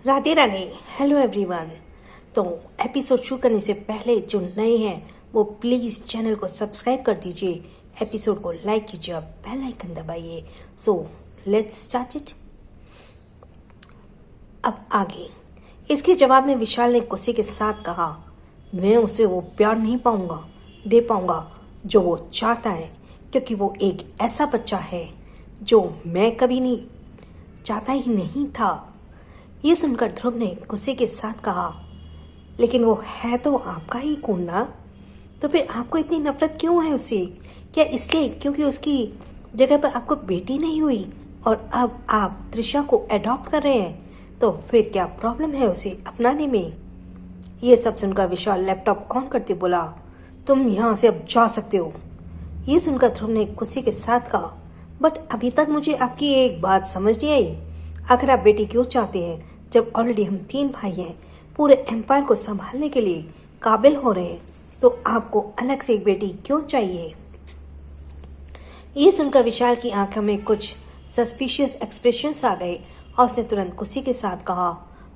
Radhe Radhe. Hello everyone. तो episode शुरू करने से पहले जो नए हैं वो प्लीज चैनल को सब्सक्राइब कर दीजिए, एपिसोड को लाइक कीजिए और बेल आइकन दबाइए। So let's start it. अब आगे। इसके जवाब में विशाल ने गुस्से के साथ कहा, मैं उसे वो प्यार नहीं दे पाऊंगा जो वो चाहता है, क्योंकि वो एक ऐसा बच्चा है जो मैं कभी नहीं चाहता ही नहीं था। ये सुनकर ध्रुव ने गुस्से के साथ कहा, लेकिन वो है तो आपका ही खून ना, तो फिर आपको इतनी नफरत क्यों है उससे? क्या इसलिए क्योंकि उसकी जगह पर आपको बेटी नहीं हुई और अब आप त्रिशा को अडॉप्ट कर रहे हैं? तो फिर क्या प्रॉब्लम है उसे अपनाने में? ये सब सुनकर विशाल लैपटॉप ऑन करते बोला, तुम यहाँ से अब जा सकते हो। ये सुनकर ध्रुव ने गुस्से के साथ कहा, बट अभी तक मुझे आपकी एक बात समझ नहीं आई। आखिर आप बेटी क्यों चाहते हैं जब ऑलरेडी हम 3 भाई हैं, पूरे एम्पायर को संभालने के लिए काबिल हो रहे हैं, तो आपको अलग से एक बेटी क्यों चाहिए? ये सुनकर विशाल की आंखों में कुछ सस्पिशियस एक्सप्रेशंस आ गए और उसने तुरंत गुस्से के साथ कहा,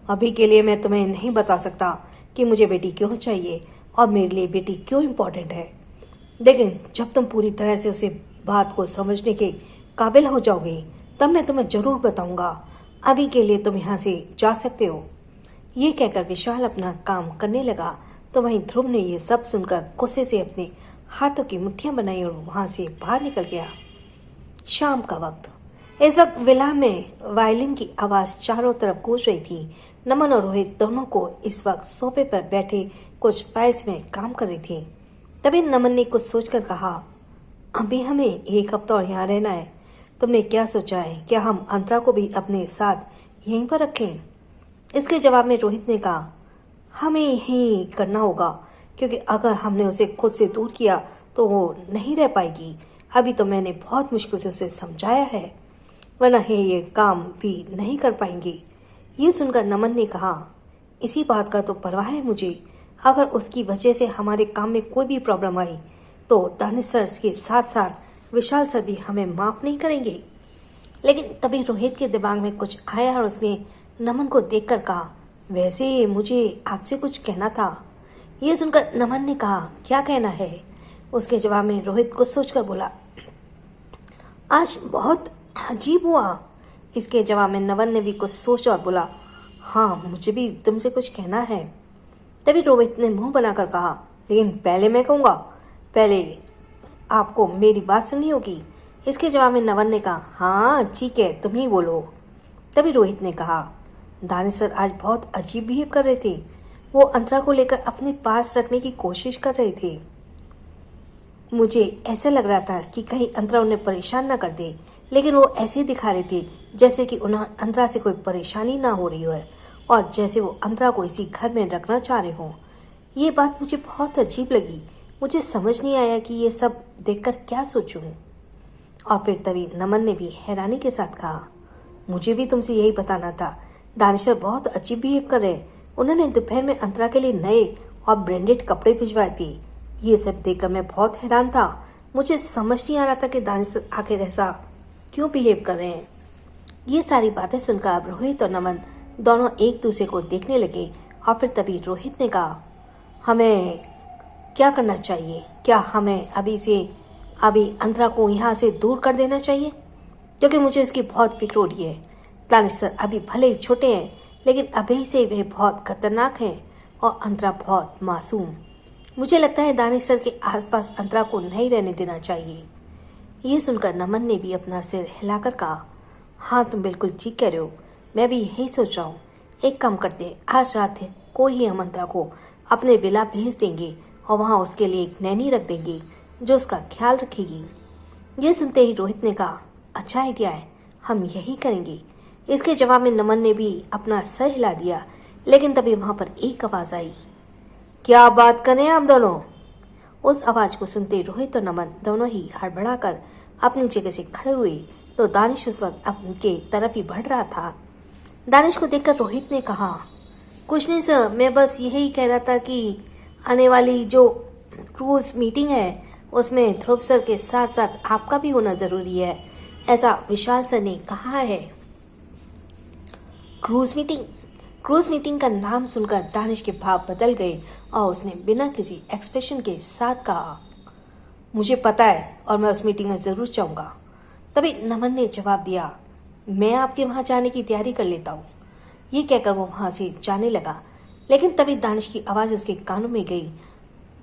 अभी के लिए मैं तुम्हें नहीं बता सकता कि मुझे बेटी क्यों चाहिए और मेरे लिए बेटी क्यों इम्पोर्टेंट है, लेकिन जब तुम पूरी तरह से उसे बात को समझने के काबिल हो जाओगे तब मैं तुम्हें जरूर बताऊंगा। अभी के लिए तुम यहाँ से जा सकते हो। ये कहकर विशाल अपना काम करने लगा, तो वहीं ध्रुव ने ये सब सुनकर गुस्से से अपने हाथों की मुट्ठियां बनाई और वहां से बाहर निकल गया। शाम का वक्त। इस वक्त विला में वायलिन की आवाज चारों तरफ गूंज रही थी। नमन और रोहित दोनों को इस वक्त सोफे पर बैठे कुछ फाइल्स में काम कर रही थी। तभी नमन ने कुछ सोचकर कहा, अभी हमें 1 हफ्ता और यहाँ रहना है। तुमने क्या सोचा है? क्या हम अंतरा को भी अपने साथ यहीं पर रखें? इसके जवाब में रोहित ने कहा, हमें यहीं करना होगा, क्योंकि अगर हमने उसे खुद से दूर किया तो वो नहीं रह पाएगी। अभी तो मैंने बहुत मुश्किल से उसे समझाया है, वरना ये काम भी नहीं कर पाएंगी। ये सुनकर नमन ने कहा, इसी बात का तो परवाह है मुझे। अगर उसकी वजह से हमारे काम में कोई भी प्रॉब्लम आई तो दानिश सर के साथ साथ विशाल सर भी हमें माफ नहीं करेंगे। लेकिन तभी रोहित के दिमाग में कुछ आया और उसने नमन को देखकर कहा, वैसे मुझे आपसे कुछ कहना था। ये सुनकर नमन ने कहा, क्या कहना है? उसके जवाब में रोहित कुछ सोचकर बोला, आज बहुत अजीब हुआ। इसके जवाब में नमन ने भी कुछ सोचा और बोला, हाँ मुझे भी तुमसे कुछ कहना है। तभी रोहित ने मुंह बनाकर कहा, लेकिन पहले मैं कहूँगा, पहले आपको मेरी बात सुननी होगी। इसके जवाब में नमन ने कहा, हाँ ठीक है तुम ही बोलो। तभी रोहित ने कहा, दानिश सर आज बहुत अजीब बिहेव कर रहे थे। वो अंतरा को लेकर अपने पास रखने की कोशिश कर रहे थे। मुझे ऐसा लग रहा था कि कहीं अंतरा उन्हें परेशान ना कर दे, लेकिन वो ऐसे दिखा रहे थे जैसे कि उन्हें अंतरा से कोई परेशानी ना हो रही हो और जैसे वो अंतरा को इसी घर में रखना चाह रहे हों। ये बात मुझे बहुत अजीब लगी। मुझे समझ नहीं आया कि ये सब देखकर क्या सोचूं। और फिर तभी नमन ने भी हैरानी के साथ कहा, मुझे भी तुमसे यही बताना था। दानिश सर बहुत अजीब बिहेव कर रहे। उन्होंने दोपहर में अंतरा के लिए नए और ब्रांडेड कपड़े भिजवाए थे। ये सब देखकर मैं बहुत हैरान था। मुझे समझ नहीं आ रहा था कि दानिश सर आखिर ऐसा क्यों बिहेव कर रहे हैं। ये सारी बातें सुनकर अब रोहित और नमन दोनों एक दूसरे को देखने लगे और फिर तभी रोहित ने कहा, हमें क्या करना चाहिए? क्या हमें अभी अंतरा को यहाँ से दूर कर देना चाहिए? क्योंकि मुझे इसकी बहुत फिक्र हो रही है। दानिश सर अभी भले ही छोटे हैं, लेकिन अभी से वे बहुत खतरनाक हैं और अंतरा बहुत मासूम। मुझे लगता है दानिश सर के आसपास अंतरा को नहीं रहने देना चाहिए। ये सुनकर नमन ने भी अपना सिर हिलाकर कहा, हाँ तुम बिल्कुल ठीक कह रहे हो। मैं भी यही सोच रहा हूँ। एक काम करते, आज रात को ही हम अंतरा को अपने विला भेज देंगे और वहाँ उसके लिए एक नैनी रख देंगे जो उसका ख्याल रखेगी। ये सुनते ही रोहित ने कहा, अच्छा आइडिया है, हम यही करेंगे। इसके जवाब में नमन ने भी अपना सर हिला दिया, लेकिन तभी वहां पर एक आवाज आई, क्या बात करें आप दोनों? उस आवाज को सुनते रोहित और नमन दोनों ही हड़बड़ा कर अपनी जगह से खड़े हुए, तो दानिश उस वक्त उनके तरफ ही बढ़ रहा था। दानिश को देखकर रोहित ने कहा, कुछ नहीं सर, मैं बस यही कह रहा था कि आने वाली जो क्रूज मीटिंग है उसमें ध्रुव सर के साथ साथ आपका भी होना जरूरी है, ऐसा विशाल सर ने कहा है। Cruise meeting? क्रूज मीटिंग का नाम सुनकर दानिश के भाव बदल गए और उसने बिना किसी एक्सप्रेशन के साथ कहा, मुझे पता है और मैं उस मीटिंग में जरूर जाऊंगा। तभी नमन ने जवाब दिया, मैं आपके वहां जाने की तैयारी कर लेता हूँ। ये कहकर वो वहां से जाने लगा, लेकिन तभी दानिश की आवाज उसके कानों में गई,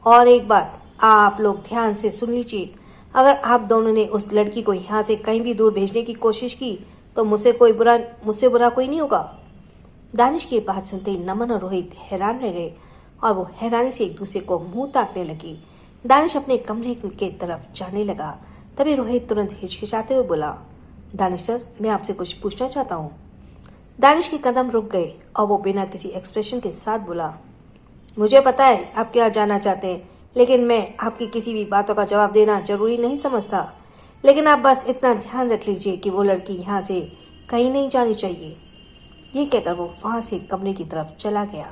और एक बात आप लोग ध्यान से सुन लीजिए, अगर आप दोनों ने उस लड़की को यहाँ से कहीं भी दूर भेजने की कोशिश की तो मुझसे बुरा कोई नहीं होगा। दानिश की बात सुनते ही नमन और रोहित हैरान रह गए और वो हैरानी से एक दूसरे को मुंह ताकने लगे। दानिश अपने कमरे के तरफ जाने लगा, तभी रोहित तुरंत हिचकिचाते हुए बोला, दानिश सर, मैं आपसे कुछ पूछना चाहता हूँ। दानिश के कदम रुक गए और वो बिना किसी एक्सप्रेशन के साथ बोला, मुझे पता है आप क्या जानना चाहते हैं, लेकिन मैं आपकी किसी भी बातों का जवाब देना जरूरी नहीं समझता। लेकिन आप बस इतना ध्यान रख लीजिए कि वो लड़की यहाँ से कहीं नहीं जानी चाहिए। ये कहकर वो वहां से कमरे की तरफ चला गया।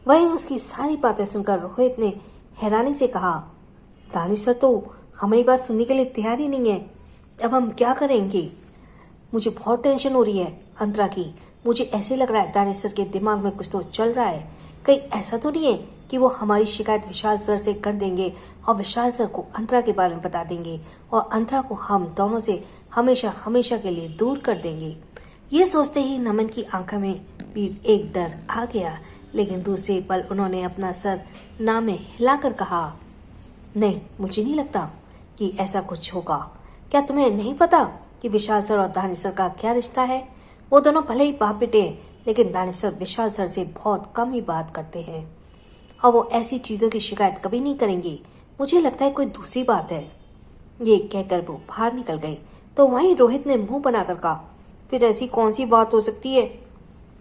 वहीं उसकी सारी बातें सुनकर रोहित ने हैरानी से कहा, दानिश सर तो हमारी बात सुनने के लिए तैयार ही नहीं है, अब हम क्या करेंगे? मुझे बहुत टेंशन हो रही है अंतरा की। मुझे ऐसे लग रहा है दानिश सर के दिमाग में कुछ तो चल रहा है। कहीं ऐसा तो नहीं है कि वो हमारी शिकायत विशाल सर से कर देंगे और विशाल सर को अंतरा के बारे में बता देंगे और अंतरा को हम दोनों से हमेशा हमेशा के लिए दूर कर देंगे। ये सोचते ही नमन की आंखों में भी एक डर आ गया, लेकिन दूसरे पल उन्होंने अपना सर ना में हिलाकर कहा, नहीं, मुझे नहीं लगता कि ऐसा कुछ होगा। क्या तुम्हें नहीं पता कि विशाल सर और दानिश सर का क्या रिश्ता है? वो दोनों भले ही बाप बेटे हैं, लेकिन दानिश सर विशाल सर से बहुत कम ही बात करते हैं और वो ऐसी चीजों की शिकायत कभी नहीं करेंगे। मुझे लगता है कोई दूसरी बात है। ये कहकर वो बाहर निकल गए तो वहीं रोहित ने मुंह बनाकर कहा, फिर ऐसी कौन सी बात हो सकती है?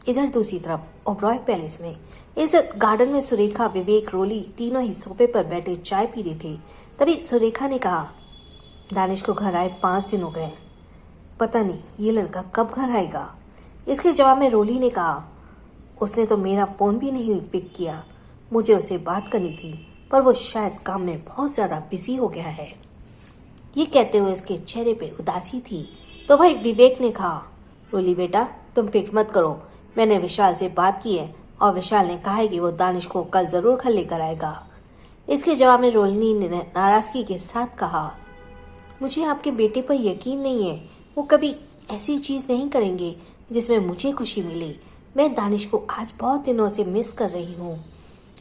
इधर दूसरी तरफ ओबरॉय पैलेस में इस गार्डन में सुरेखा, विवेक, रोली तीनों ही सोफे पर बैठे चाय पी रहे थे। तभी सुरेखा ने कहा, दानिश को घर आए 5 दिन हो गए, पता नहीं ये लड़का कब घर आएगा। इसके जवाब में रोली ने कहा, उसने तो मेरा फोन भी नहीं पिक किया। मुझे उससे बात करनी थी, पर वो शायद काम में बहुत ज्यादा बिजी हो गया है। ये कहते हुए उसके चेहरे पे उदासी थी। तो भाई विवेक ने कहा, रोली बेटा तुम फिक्र मत करो, मैंने विशाल से बात की है और विशाल ने कहा है कि वो दानिश को कल जरूर घर लेकर आएगा। इसके जवाब में रोलिनी ने नाराजगी के साथ कहा, मुझे आपके बेटे पर यकीन नहीं है। वो कभी ऐसी चीज नहीं करेंगे जिसमें मुझे खुशी मिले। मैं दानिश को आज बहुत दिनों से मिस कर रही हूँ,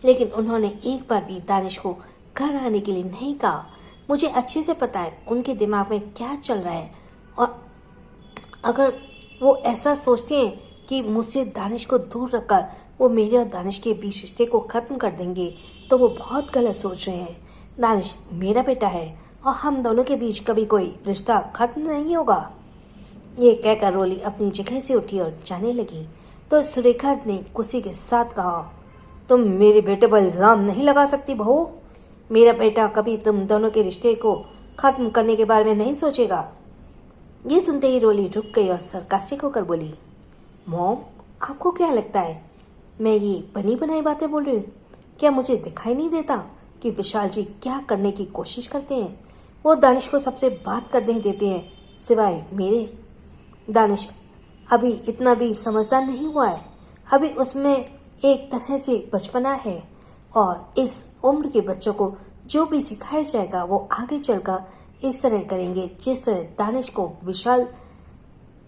लेकिन उन्होंने एक बार भी दानिश को घर आने के लिए नहीं कहा। मुझे अच्छे से पता है उनके दिमाग में क्या चल रहा है, और अगर वो ऐसा सोचते हैं कि मुझसे दानिश को दूर रखकर वो मेरे और दानिश के बीच रिश्ते को खत्म कर देंगे, तो वो बहुत गलत सोच रहे हैं। दानिश मेरा बेटा है और हम दोनों के बीच कभी कोई रिश्ता खत्म नहीं होगा। ये कहकर रोली अपनी जगह से उठी और जाने लगी तो सुरेखा ने गुस्से के साथ कहा, तुम मेरे बेटे पर इल्जाम नहीं लगा सकती बहू। मेरा बेटा कभी तुम दोनों के रिश्ते को खत्म करने के बारे में नहीं सोचेगा। ये सुनते ही रोली रुक गई और सरकास्टिक होकर बोली, मॉम आपको क्या लगता है मैं ये बनी बनाई बातें बोल रही हूँ? क्या मुझे दिखाई नहीं देता कि विशाल जी क्या करने की कोशिश करते हैं? वो दानिश को सबसे बात करने देते हैं सिवाय मेरे। दानिश अभी इतना भी समझदार नहीं हुआ है, अभी उसमें एक तरह से बचपना है और इस उम्र के बच्चों को जो भी सिखाया जाएगा वो आगे चलकर इस तरह करेंगे जिस तरह दानिश को विशाल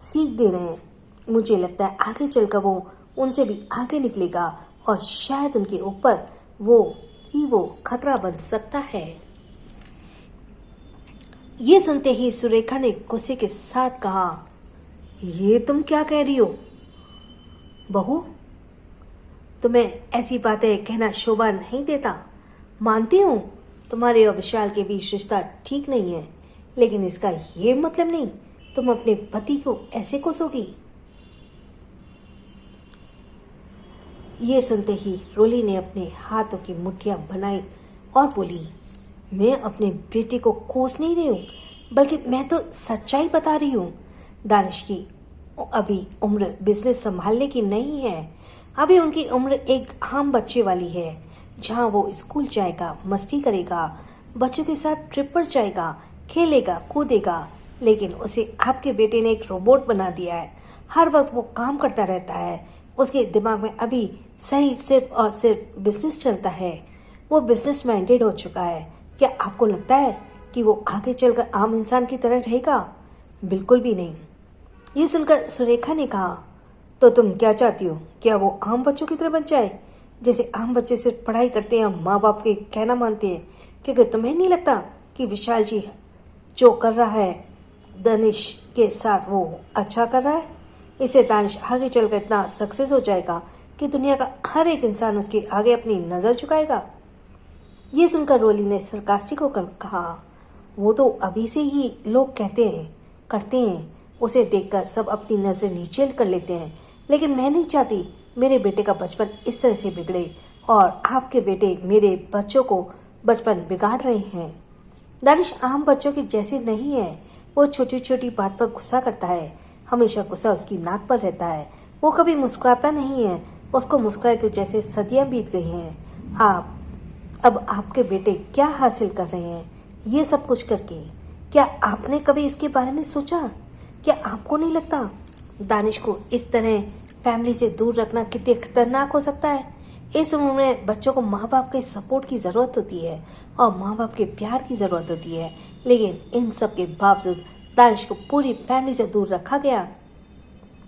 सीख दे रहे हैं। मुझे लगता है आगे चलकर वो उनसे भी आगे निकलेगा और शायद उनके ऊपर वो खतरा बन सकता है। ये सुनते ही सुरेखा ने गुस्से के साथ कहा, ये तुम क्या कह रही हो बहू? तुम्हें ऐसी बातें कहना शोभा नहीं देता। मानती हूँ तुम्हारे और विशाल के बीच रिश्ता ठीक नहीं है, लेकिन इसका ये मतलब नहीं तुम अपने पति को ऐसे कोसोगी। ये सुनते ही रोली ने अपने हाथों की मुट्ठियां बनाई और बोली, मैं अपने बेटे को कोस नहीं रही हूँ, बल्कि मैं तो सच्चाई बता रही हूँ। दानिश की अभी उम्र बिजनेस संभालने की नहीं है। अभी उनकी उम्र एक आम बच्चे वाली है, जहाँ वो स्कूल जाएगा, मस्ती करेगा, बच्चों के साथ ट्रिप पर जाएगा, खेलेगा, कूदेगा। लेकिन उसे आपके बेटे ने एक रोबोट बना दिया है। हर वक्त वो काम करता रहता है, उसके दिमाग में अभी सही सिर्फ और सिर्फ बिजनेस चलता है। वो बिजनेस माइंडेड हो चुका है। क्या आपको लगता है कि वो आगे चलकर आम इंसान की तरह रहेगा? बिल्कुल भी नहीं। ये सुनकर सुरेखा ने कहा, तो तुम क्या चाहती हो? क्या वो आम बच्चों की तरह बन जाए? जैसे आम बच्चे सिर्फ पढ़ाई करते हैं और माँ बाप के कहना मानते हैं। क्योंकि तुम्हें नहीं लगता कि विशाल जी जो कर रहा है दानिश के साथ वो अच्छा कर रहा है? इससे दानिश आगे चलकर इतना सक्सेस हो जाएगा कि दुनिया का हर एक इंसान उसके आगे अपनी नजर झुकाएगा। ये सुनकर रोली ने सरकास्टिक होकर कहा, वो तो अभी से ही लोग कहते हैं करते हैं, उसे देखकर सब अपनी नजर नीचे कर लेते हैं। लेकिन मैं नहीं चाहती मेरे बेटे का बचपन इस तरह से बिगड़े, और आपके बेटे मेरे बच्चों को बचपन बिगाड़ रहे हैं। दानिश आम बच्चों के जैसे नहीं है। वो छोटी छोटी बात पर गुस्सा करता है। हमेशा गुस्सा उसकी नाक पर रहता है। वो कभी मुस्कुराता नहीं है। उसको मुस्कुराए तो जैसे सदियां बीत गई हैं। अब आपके बेटे क्या हासिल कर रहे हैं ये सब कुछ करके? क्या आपने कभी इसके बारे में सोचा? क्या आपको नहीं लगता दानिश को इस तरह फैमिली से दूर रखना कितने खतरनाक हो सकता है? इस उम्र में बच्चों को माँ बाप के सपोर्ट की जरूरत होती है और माँ बाप के प्यार की जरूरत होती है। लेकिन इन सब के बावजूद दानिश को पूरी फैमिली से दूर रखा गया।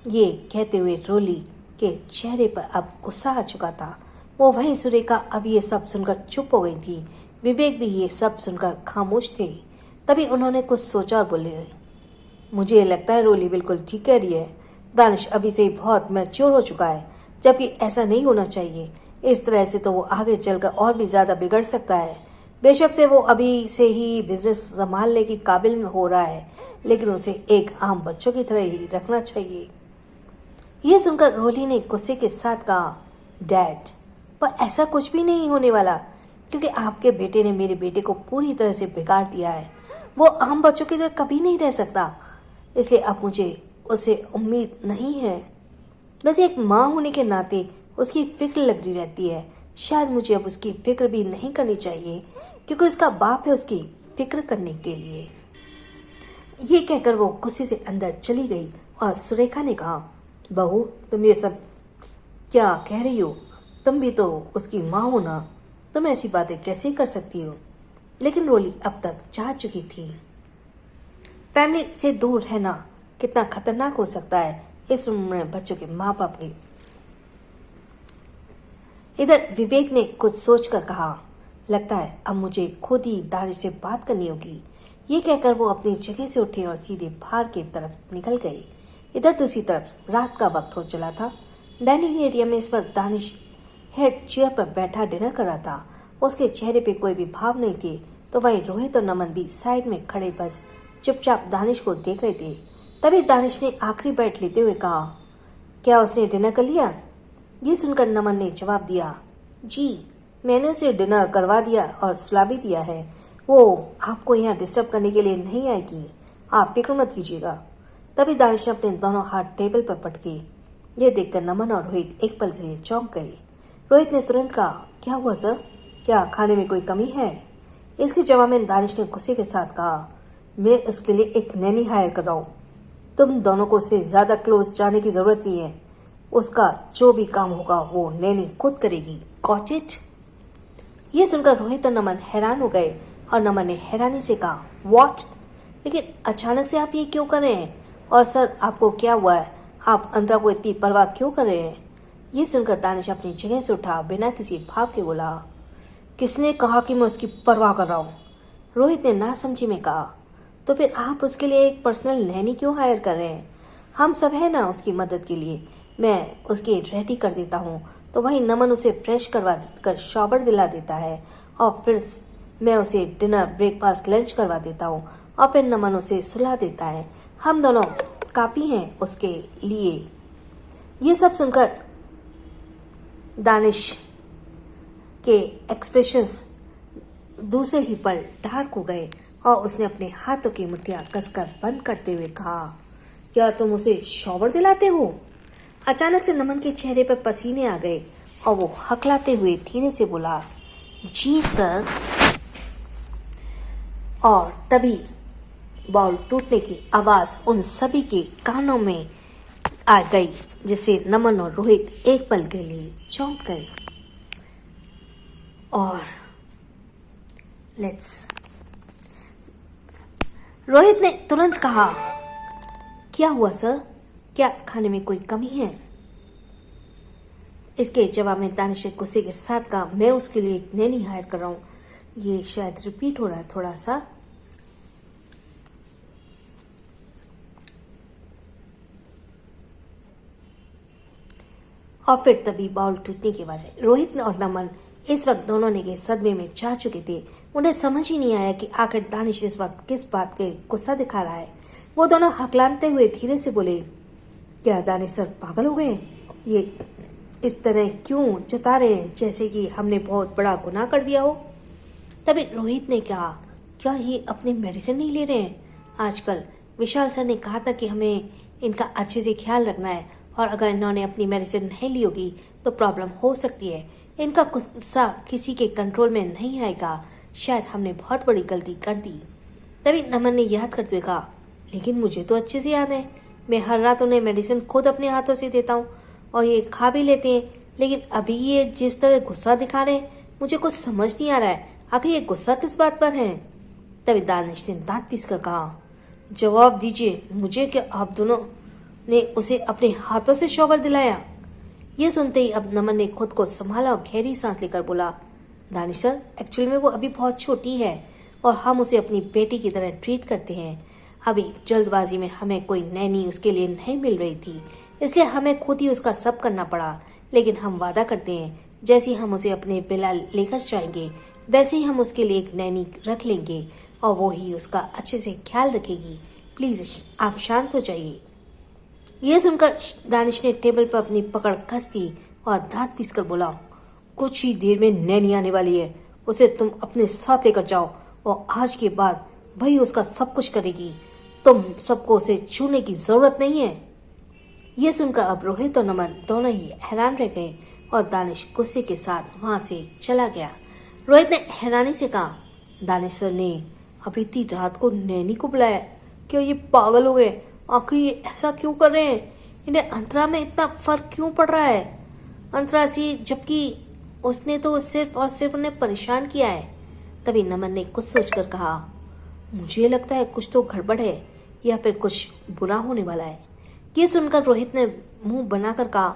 ये कहते हुए रोली के चेहरे पर अब गुस्सा आ चुका था। वो वहीं सुरेखा अब ये सब सुनकर चुप हो गई थी। विवेक भी ये सब सुनकर खामोश थे। तभी उन्होंने कुछ सोचा और बोले, मुझे लगता है रोली बिल्कुल ठीक कह रही है। दानिश अभी से ही बहुत मैच्योर हो चुका है, जबकि ऐसा नहीं होना चाहिए। इस तरह से तो वो आगे चलकर और भी ज्यादा बिगड़ सकता है। बेशक से वो अभी से ही बिजनेस संभालने की काबिल हो रहा है, लेकिन उसे एक आम बच्चों की तरह ही रखना चाहिए। यह सुनकर रोली ने गुस्से के साथ कहा, डैड, पर ऐसा कुछ भी नहीं होने वाला, क्योंकि आपके बेटे ने मेरे बेटे को पूरी तरह से बिगाड़ दिया है। वो आम बच्चों की तरह कभी नहीं रह सकता, इसलिए अब मुझे उसे उम्मीद नहीं है। बस एक माँ होने के नाते उसकी फिक्र लगी रहती है। शायद मुझे अब उसकी फिक्र भी नहीं करनी चाहिए, क्योंकि उसका बाप है उसकी फिक्र करने के लिए। ये कहकर वो गुस्से से अंदर चली गई और सुरेखा ने कहा, बहू, तुम ये सब क्या कह रही हो? तुम भी तो उसकी माँ हो ना, तुम ऐसी बातें कैसे कर सकती हो? लेकिन रोली अब तक चाह चुकी थी। फैमिली से दूर रहना कितना खतरनाक हो सकता है इस उम्र में बच्चों के माँ बाप के। इधर विवेक ने कुछ सोचकर कहा, लगता है अब मुझे खुद ही दानिश से बात करनी होगी। ये कहकर वो अपनी जगह से उठे और सीधे बाहर की तरफ निकल गए। इधर दूसरी तरफ रात का वक्त हो चला था। डाइनिंग एरिया में इस वक्त दानिश हेड चेयर पर बैठा डिनर कर रहा था। उसके चेहरे पे कोई भी भाव नहीं थे, तो वहीं रोहित और नमन भी साइड में खड़े बस चुपचाप दानिश को देख रहे थे। तभी दानिश ने आखिरी बाइट लेते हुए कहा, क्या उसने डिनर कर लिया? ये सुनकर नमन ने जवाब दिया, जी, मैंने उसे डिनर करवा दिया और सुला भी दिया है। वो आपको यहाँ डिस्टर्ब करने के लिए नहीं आएगी, आप फिक्र मत कीजिएगा। तभी दानिश ने अपने दोनों हाथ टेबल पर पटके। ये देखकर नमन और रोहित एक पल के लिए चौंक गए। रोहित ने तुरंत कहा, क्या हुआ सर? क्या खाने में कोई कमी है? इसके जवाब में दानिश ने गुस्से के साथ कहा, मैं उसके लिए एक नैनी हायर कर रहा हूँ। तुम दोनों को उससे ज्यादा क्लोज जाने की जरूरत नहीं है। उसका जो भी काम होगा वो नैनी खुद करेगी। Got it? ये सुनकर रोहित और नमन हैरान हो गए और नमन ने हैरानी से कहा, व्हाट? लेकिन अचानक से आप ये क्यों कर रहे हैं? और सर, आपको क्या हुआ है? आप अंतरा को इतनी परवाह क्यों कर रहे हैं? ये सुनकर दानिश अपनी जगह से उठा बिना किसी भाव के बोला, किसने कहा कि मैं उसकी परवाह कर रहा हूँ? रोहित ने नासमझी में कहा, तो फिर आप उसके लिए एक पर्सनल नैनी क्यों हायर कर रहे हैं? हम सब है ना उसकी मदद के लिए। मैं उसके रेडी कर देता हूँ, तो वहीं नमन उसे फ्रेश करवा कर शॉवर दिला देता है, और फिर मैं उसे डिनर, ब्रेकफास्ट, लंच करवा देता हूँ, और फिर नमन उसे सुला देता है। हम दोनों काफी हैं उसके लिए। ये सब सुनकर दानिश के एक्सप्रेशंस दूसरे ही पल डार्क हो गए और उसने अपने हाथों की मुट्ठियां कसकर बंद करते हुए कहा, क्या तुम उसे शॉवर दिलाते हो? अचानक से नमन के चेहरे पर पसीने आ गए और वो हकलाते हुए धीरे से बोला, जी सर। और तभी बॉल टूटने की आवाज उन सभी के कानों में आ गई, जिससे नमन और रोहित एक पल के लिए चौंक गए। और रोहित ने तुरंत कहा, क्या हुआ सर? क्या खाने में कोई कमी है? इसके जवाब में दानिश ने गुस्से के साथ कहा, मैं उसके लिए एक नैनी हायर कर रहा हूं। ये शायद रिपीट हो रहा है थोड़ा सा। और फिर तभी बाउल टूटने की आवाज आई। रोहित और नमन इस वक्त दोनों ने के सदमे में जा चुके थे। उन्हें समझ ही नहीं आया कि आखिर दानिश इस वक्त किस बात के गुस्सा दिखा रहा है। वो दोनों हकलाते हुए धीरे से बोले, क्या दानिश सर पागल हो गए? ये इस तरह क्यों जता रहे हैं जैसे कि हमने बहुत बड़ा गुनाह कर दिया हो? तभी रोहित ने कहा, क्या ये अपनी मेडिसिन नहीं ले रहे हैं? आजकल विशाल सर ने कहा था कि हमें इनका अच्छे से ख्याल रखना है और अगर इन्होंने अपनी मेडिसिन नहीं ली होगी तो प्रॉब्लम हो सकती है। इनका गुस्सा किसी के कंट्रोल में नहीं आएगा। शायद हमने बहुत बड़ी गलती कर दी। तभी नमन ने याद करते हुए कहा, लेकिन मुझे तो अच्छे से याद है, मैं हर रात उन्हें मेडिसिन खुद अपने हाथों से देता हूँ और ये खा भी लेते हैं। लेकिन अभी ये जिस तरह गुस्सा दिखा रहे हैं मुझे कुछ समझ नहीं आ रहा है। आखिर ये गुस्सा किस बात पर है? तभी दानिश ने दांत पीस कर कहा, जवाब दीजिए मुझे, क्या आप दोनों ने उसे अपने हाथों से शॉवर दिलाया? ये सुनते ही अब नमन ने खुद को संभाला और गहरी सांस लेकर बोला, दानिश सर, एक्चुअल में वो अभी बहुत छोटी है और हम उसे अपनी बेटी की तरह ट्रीट करते हैं। अभी जल्दबाजी में हमें कोई नैनी उसके लिए नहीं मिल रही थी, इसलिए हमें खुद ही उसका सब करना पड़ा। लेकिन हम वादा करते हैं, जैसे ही हम उसे अपने विला लेकर जाएंगे वैसे ही हम उसके लिए एक नैनी रख लेंगे और वो ही उसका अच्छे से ख्याल रखेगी। प्लीज आप शांत हो जाइए। यह सुनकर दानिश ने टेबल पर अपनी पकड़ कस दी और दांत पीसकर बोला, कुछ ही देर में नैनी आने वाली है, उसे तुम अपने साथ लेकर जाओ और आज के बाद वही उसका सब कुछ करेगी। तुम सबको उसे छूने की जरूरत नहीं है। यह सुनकर अब रोहित और नमन दोनों ही हैरान रह गए और दानिश गुस्से के साथ वहां से चला गया। रोहित ने हैरानी से कहा, दानिश सर ने अभी इतनी रात को नैनी को बुलाया? क्या ये पागल हो गए? आखिर ये ऐसा क्यों कर रहे हैं? इन्हें अंतरा में इतना फर्क क्यों पड़ रहा है? अंतरा सी, जबकि उसने तो सिर्फ और सिर्फ उन्हें परेशान किया है। तभी नमन ने कुछ सोचकर कहा, मुझे लगता है कुछ तो गड़बड़ है या फिर कुछ बुरा होने वाला है। ये सुनकर रोहित ने मुंह बनाकर कहा,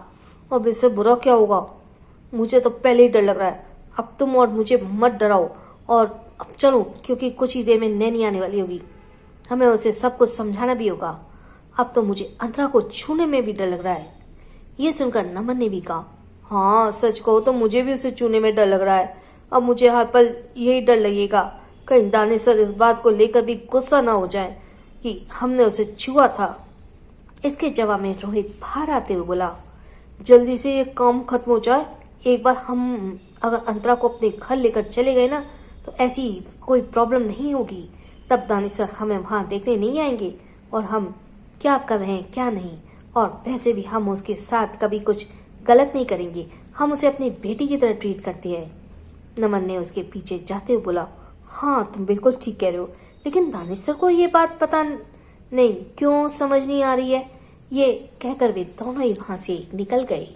अब इससे बुरा क्या होगा? मुझे तो पहले ही डर लग रहा है। अब तुम और मुझे मत डराओ और अब चलो, क्योंकि कुछ ही देर में नैनी आने वाली होगी। हमें उसे सब कुछ समझाना भी होगा। अब तो मुझे अंतरा को छूने में भी डर लग रहा है। ये सुनकर नमन ने भी कहा, हाँ सच कहो तो मुझे भी उसे छूने में डर लग रहा है। अब मुझे हर पल यही डर लगेगा, कहीं दानिश सर इस बात को लेकर भी गुस्सा ना हो जाए कि हमने उसे छुआ था। इसके जवाब में रोहित बाहर आते हुए बोला, जल्दी से ये काम खत्म हो जाए। एक बार हम अगर अंतरा को अपने घर लेकर चले गए ना तो ऐसी कोई प्रॉब्लम नहीं होगी। तब दानिश सर हमें वहां देखने नहीं आएंगे और हम क्या कर रहे हैं क्या नहीं। और वैसे भी हम उसके साथ कभी कुछ गलत नहीं करेंगे। हम उसे अपनी बेटी की तरह ट्रीट करते हैं। नमन ने उसके पीछे जाते हुए बोला, हाँ तुम बिल्कुल ठीक कह रहे हो, लेकिन दानिश सर को ये बात पता नहीं क्यों समझ नहीं आ रही है। ये कहकर वे दोनों ही वहां से निकल गए।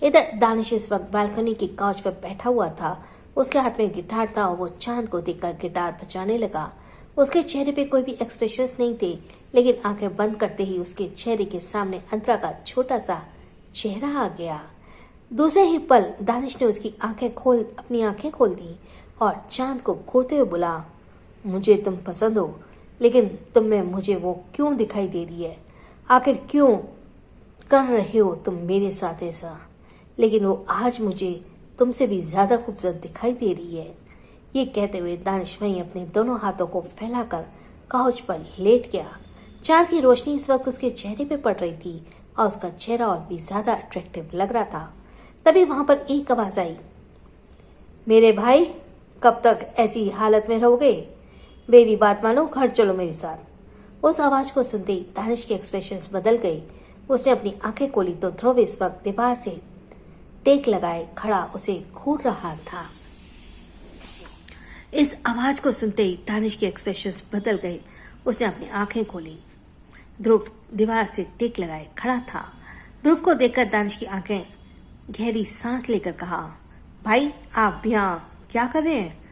इधर दानिश इस वक्त बालकनी की काउच पर बैठा हुआ था। उसके हाथ में गिटार था और वो चांद को देखकर गिटार बजाने लगा। उसके चेहरे पे कोई भी एक्सप्रेशंस नहीं थे, लेकिन आंखें बंद करते ही उसके चेहरे के सामने अंतरा का छोटा सा चेहरा आ गया। दूसरे ही पल दानिश ने उसकी अपनी आंखें खोल दी और चांद को घूरते हुए बोला, मुझे तुम पसंद हो, लेकिन तुम में मुझे वो क्यों दिखाई दे रही है? आखिर क्यों कर रहे हो तुम मेरे साथ ऐसा? लेकिन वो आज मुझे तुमसे भी ज्यादा खूबसूरत दिखाई दे रही है। ये कहते हुए दानिश वहीं अपने दोनों हाथों को फैलाकर काउच पर लेट गया। चांद की रोशनी इस वक्त उसके चेहरे पे पड़ रही थी और उसका चेहरा और भी ज्यादा अट्रैक्टिव लग रहा था। तभी वहां पर एक आवाज आई, मेरे भाई कब तक ऐसी हालत में रहोगे? मेरी बात मानो, घर चलो मेरे साथ। उस आवाज को सुनते ही दानिश के एक्सप्रेशंस बदल गए। उसने अपनी आंखें खोली तो ध्रुव इस वक्त दीवार से टेक लगाए खड़ा उसे घूर रहा था। इस आवाज को सुनते ही दानिश के एक्सप्रेशंस बदल गए। उसने अपनी आंखें खोली। ध्रुव दीवार से टेक लगाए खड़ा था। ध्रुव को देखकर दानिश की आंखें गहरी सांस लेकर कहा, भाई आप यहाँ क्या कर रहे हैं?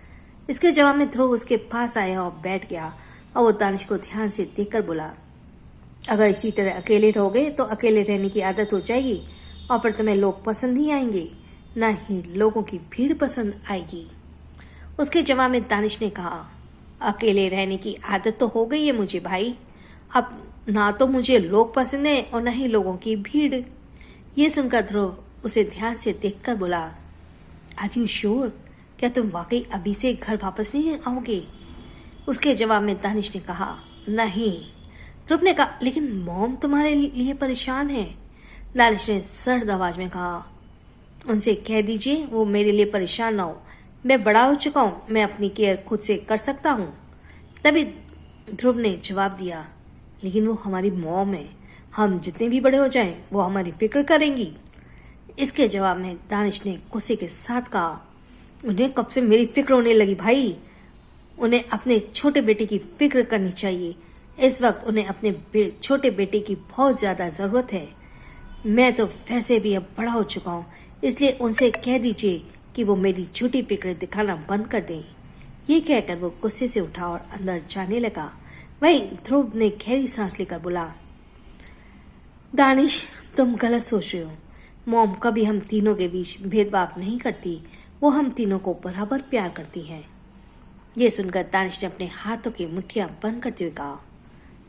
इसके जवाब में ध्रुव उसके पास आया और बैठ गया और वो दानिश को ध्यान से देखकर बोला, अगर इसी तरह अकेले रहोगे तो अकेले रहने की आदत हो जाएगी और फिर तुम्हें लोग पसंद नहीं आएंगे, ना ही लोगों की भीड़ पसंद आएगी। उसके जवाब में दानिश ने कहा, अकेले रहने की आदत तो हो गई है मुझे भाई, अब ना तो मुझे लोग पसंद है और ना ही लोगों की भीड़। ये सुनकर ध्रुव उसे ध्यान से देखकर बोला, आर यू श्योर? क्या तुम वाकई अभी से घर वापस नहीं आओगे? उसके जवाब में दानिश ने कहा, नहीं। ध्रुव ने कहा, लेकिन मॉम तुम्हारे लिए परेशान है। दानिश ने सर्द आवाज में कहा, उनसे कह दीजिए वो मेरे लिए परेशान ना हो, मैं बड़ा हो चुका हूँ, मैं अपनी केयर खुद से कर सकता हूँ। तभी ध्रुव ने जवाब दिया, लेकिन वो हमारी मॉम है, हम जितने भी बड़े हो जाएं वो हमारी फिक्र करेंगी। इसके जवाब में दानिश ने गुस्से के साथ कहा, उन्हें कब से मेरी फिक्र होने लगी भाई, उन्हें अपने छोटे बेटे की फिक्र करनी चाहिए। इस वक्त उन्हें अपने छोटे बेटे की बहुत ज्यादा जरूरत है। मैं तो वैसे भी अब बड़ा हो चुका हूँ, इसलिए उनसे कह दीजिए कि वो मेरी झूठी फिक्र दिखाना बंद कर दें। ये कहकर वो गुस्से से उठा और अंदर जाने लगा। वहीं ध्रुव ने गहरी सांस लेकर बोला, दानिश तुम गलत सोच रहे हो, मॉम कभी हम तीनों के बीच भेदभाव नहीं करती, वो हम तीनों को बराबर प्यार करती है। ये सुनकर दानिश ने अपने हाथों की मुट्ठियां बंद करते हुए कहा,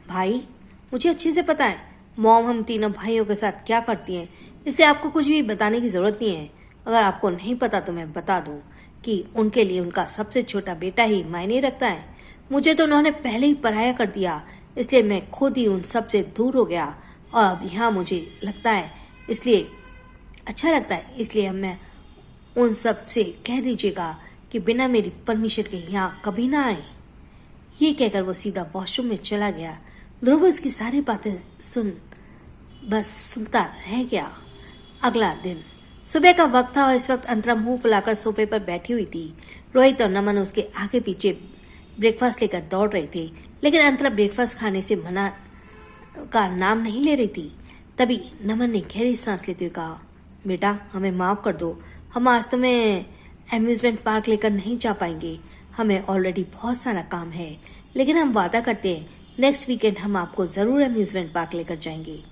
भाई मुझे अच्छे से पता है मॉम हम तीनों भाइयों के साथ क्या करती हैं, इसलिए आपको कुछ भी बताने की जरूरत नहीं है। अगर आपको नहीं पता तो मैं बता दूं कि उनके लिए उनका सबसे छोटा बेटा ही मायने रखता है। मुझे तो उन्होंने पहले ही पराया कर दिया, इसलिए मैं खुद ही उन सब से दूर हो गया और अब यहाँ मुझे लगता है इसलिए अच्छा लगता है, इसलिए अब मैं उन सब से कह दीजिएगा कि बिना मेरी परमिशन के यहाँ कभी ना आए। ये कहकर वो सीधा वॉशरूम में चला गया। ध्रुव उसकी सारी बातें बस सुनता रह गया। अगला दिन सुबह का वक्त था और इस वक्त अंतरा मुंह फुलाकर सोफे पर बैठी हुई थी। रोहित और नमन उसके आगे पीछे ब्रेकफास्ट लेकर दौड़ रहे थे, लेकिन अंतरा ब्रेकफास्ट खाने से मना का नाम नहीं ले रही थी। तभी नमन ने गहरी सांस लेते हुए कहा, बेटा हमें माफ कर दो, हम आज तुम्हें एम्यूजमेंट पार्क लेकर नहीं जा पाएंगे, हमें ऑलरेडी बहुत सारा काम है, लेकिन हम वादा करते हैं नेक्स्ट वीकेंड हम आपको जरूर एम्यूजमेंट पार्क लेकर जाएंगे।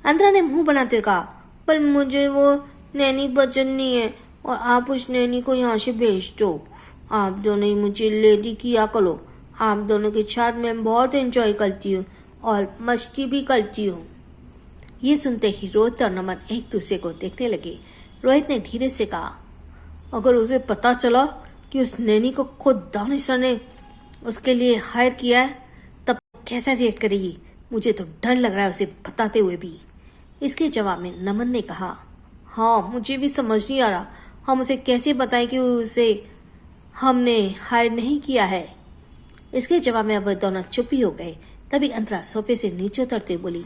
अंतरा ने मुंह बनाते हुए कहा, पर मुझे वो नैनी पसंद नहीं है और आप उस नैनी को यहाँ से भेज दो। आप दोनों ही मुझे लेडी किया करो, आप दोनों के साथ मैं बहुत एंजॉय करती हूँ और मस्ती भी करती हूँ। ये सुनते ही रोहित और नमन एक दूसरे को देखने लगे। रोहित ने धीरे से कहा, अगर उसे पता चला कि उस नैनी को खुद दानिश सर ने उसके लिए हायर किया है तब कैसा रिएक्ट करेगी? मुझे तो डर लग रहा है उसे बताते हुए भी। इसके जवाब में नमन ने कहा, हाँ मुझे भी समझ नहीं आ रहा, हम उसे कैसे बताएं कि उसे हमने हायर नहीं किया है। इसके जवाब में अब दोनों चुप ही हो गए। तभी अंतरा सोफे से नीचे उतरते बोली,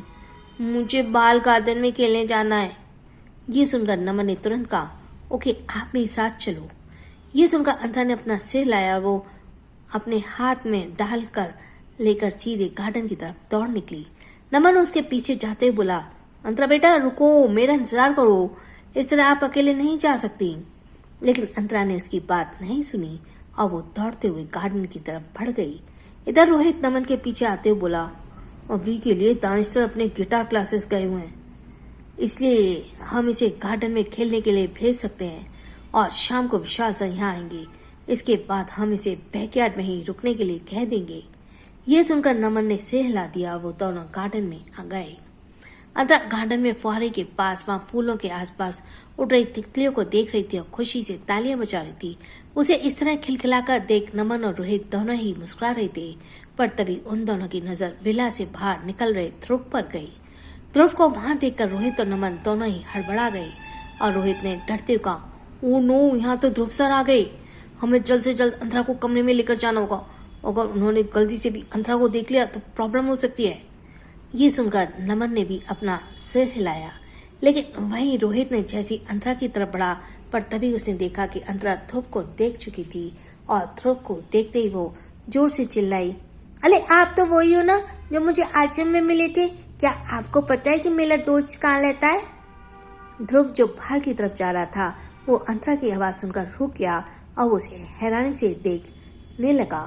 मुझे बाल गार्डन में खेलने जाना है। ये सुनकर नमन ने तुरंत कहा, ओके आप मेरे साथ चलो। ये सुनकर अंतरा ने अपना सिर लाया और वो अपने हाथ में डालकर लेकर सीधे गार्डन की तरफ दौड़ निकली। नमन उसके पीछे जाते हुए बोला, अंतरा बेटा रुको, मेरा इंतजार करो, इस तरह आप अकेले नहीं जा सकती। लेकिन अंतरा ने उसकी बात नहीं सुनी और वो दौड़ते हुए गार्डन की तरफ बढ़ गई। इधर रोहित नमन के पीछे आते हुए बोला, अभी के लिए दानिश सर अपने गिटार क्लासेस गए हुए हैं, इसलिए हम इसे गार्डन में खेलने के लिए भेज सकते हैं और शाम को विशाल सर यहाँ आएंगे। इसके बाद हम इसे बैकयार्ड में ही रुकने के लिए कह देंगे। ये सुनकर नमन ने सिर हिला दिया। वो दोनों गार्डन में आ गए। अंदर गार्डन में फुहारे के पास वहाँ फूलों के आसपास उड़ रही तितलियों को देख रही थी और खुशी से तालियां बजा रही थी। उसे इस तरह खिलखिलाकर देख नमन और रोहित दोनों ही मुस्कुरा रहे थे, पर तभी उन दोनों की नजर विला से बाहर निकल रहे ध्रुव पर गई। ध्रुव को वहां देखकर रोहित और नमन दोनों ही हड़बड़ा गए और रोहित ने डरते हुए कहा, ओ नो, यहाँ तो ध्रुव सर आ गए, हमें जल्द से जल्द अंतरा को कमरे में लेकर जाना होगा। अगर उन्होंने गलती से भी अंतरा को देख लिया तो प्रॉब्लम हो सकती है। ये सुनकर नमन ने भी अपना सिर हिलाया, लेकिन वहीं रोहित ने जैसी अंतरा की तरफ बढ़ा, पर तभी उसने देखा कि अंतरा ध्रुव को देख चुकी थी और ध्रुव को देखते ही वो जोर से चिल्लाई, अरे आप तो वही हो ना जो मुझे आश्रम में मिले थे, क्या आपको पता है कि मेरा दोस्त कहाँ रहता है? ध्रुव जो बाहर की तरफ जा रहा था वो अंतरा की आवाज सुनकर रुक गया और उसे हैरानी से देखने लगा।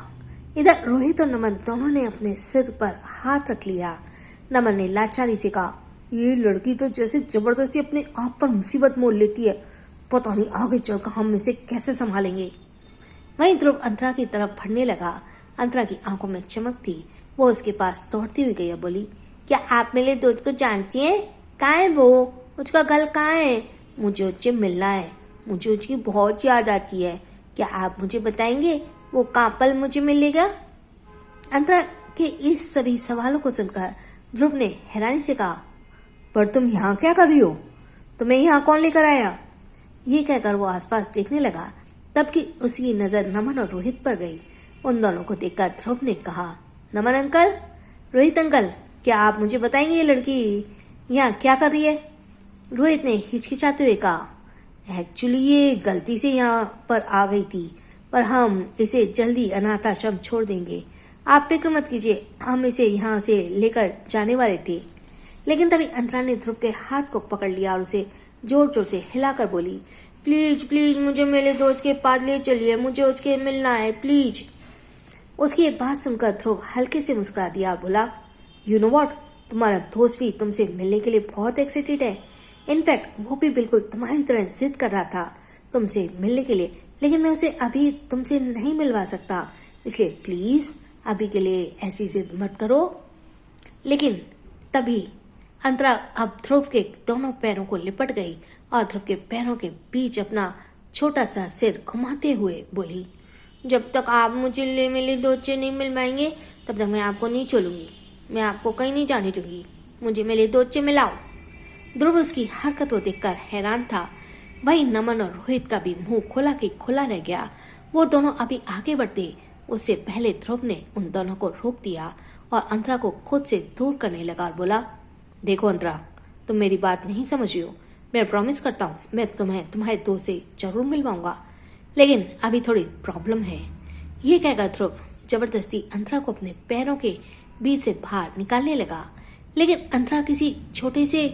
इधर रोहित और नमन दोनों ने अपने सिर पर हाथ रख लिया। नमन ने लाचारी से कहा, ये लड़की तो जैसे जबरदस्ती अपने आप पर मुसीबत मोल लेती है, पता नहीं आगे चलकर हम इसे कैसे संभालेंगे। वहीं ध्रुव अंतरा की तरफ बढ़ने लगा। अंतरा की आंखों में चमक थी। वो उसके पास दौड़ती हुई गई और बोली, क्या आप मेरे दोस्त को जानती हैं? कहाँ है वो? उसका घर कहाँ है? मुझे उससे मिलना है। मुझे उसकी बहुत याद आती है। क्या आप मुझे बताएंगे वो कहाँ पर मुझे मिलेगा? अंतरा के इस सभी सवालों को सुनकर ध्रुव ने हैरानी से कहा, पर तुम यहाँ क्या कर रही हो? तुम्हें यहाँ कौन लेकर आया? ये कहकर वो आसपास देखने लगा। तब कि उसकी नजर नमन और रोहित पर गई। उन दोनों को देखकर ध्रुव ने कहा, नमन अंकल, रोहित अंकल, क्या आप मुझे बताएंगे ये लड़की यहाँ क्या कर रही है? रोहित ने हिचकिचाते हुए कहा, एक्चुअली ये गलती से यहाँ पर आ गई थी, पर हम इसे जल्दी अनाथ आश्रम छोड़ देंगे। आप फिक्र मत कीजिए, हम इसे यहाँ से लेकर जाने वाले थे। लेकिन तभी अंतरा ने ध्रुव के हाथ को पकड़ लिया और उसे जोर जोर से हिलाकर बोली, प्लीज प्लीज मुझे मेरे दोस्त के पास ले चलिए, मुझे उसके मिलना है, प्लीज। उसकी बात सुनकर ध्रुव हल्के से मुस्कुरा दिया और बोला, यू नो व्हाट, तुम्हारा दोस्त भी तुमसे मिलने के लिए बहुत एक्साइटेड है। इनफैक्ट वो भी बिल्कुल तुम्हारी तरह जिद कर रहा था तुमसे मिलने के लिए, लेकिन मैं उसे अभी तुमसे नहीं मिलवा सकता, इसलिए प्लीज अभी के लिए ऐसी जिद मत करो। लेकिन तभी अंतरा अब ध्रुव के दोनों पैरों को लिपट गई और ध्रुव के पैरों के बीच अपना छोटा सा सिर घुमाते हुए बोली, जब तक आप मुझे मेरे दोस्त से नहीं मिलवाएंगे तब तक मैं आपको नहीं छोड़ूंगी। मैं आपको कहीं नहीं जाने दूंगी। मुझे मेरे दोस्त से मिलाओ। ध्रुव उसकी हरकत को देखकर हैरान था। वहीं नमन और रोहित का भी मुंह खुला के खुला रह गया। वो दोनों अभी आगे बढ़ते उससे पहले ध्रुव ने उन दोनों को रोक दिया और अंतरा को खुद से दूर करने लगा और बोला, देखो अंतरा, तुम मेरी बात नहीं समझ रही हो। मैं प्रॉमिस करता हूँ मैं तुम्हें तुम्हारे दोस्त से जरूर मिलवाऊंगा, लेकिन अभी थोड़ी प्रॉब्लम है। ये कहकर ध्रुव जबरदस्ती अंतरा को अपने पैरों के बीच से बाहर निकालने लगा, लेकिन अंतरा किसी छोटे से